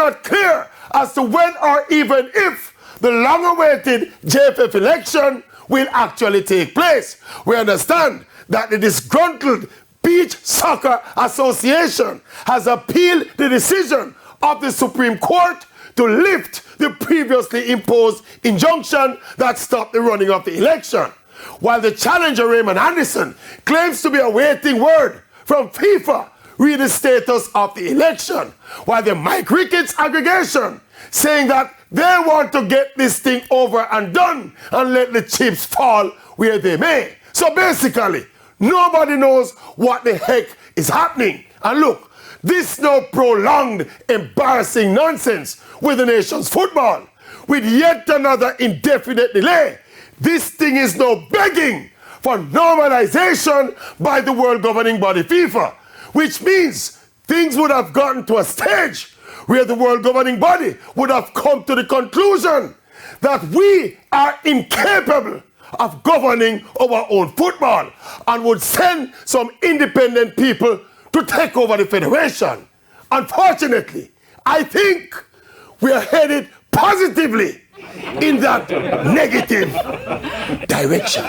not clear as to when or even if the long-awaited JFF election will actually take place. We understand that the disgruntled Beach Soccer Association has appealed the decision of the Supreme Court to lift the previously imposed injunction that stopped the running of the election, while the challenger Raymond Anderson claims to be awaiting word from FIFA re the status of the election, while the Mike Ricketts aggregation saying that they want to get this thing over and done and let the chips fall where they may. So basically, nobody knows what the heck is happening. And look, this now prolonged, embarrassing nonsense with the nation's football, with yet another indefinite delay. This thing is now begging for normalization by the world governing body FIFA, which means things would have gotten to a stage where the world governing body would have come to the conclusion that we are incapable of governing our own football and would send some independent people to take over the federation. Unfortunately, I think we are headed positively in that negative direction.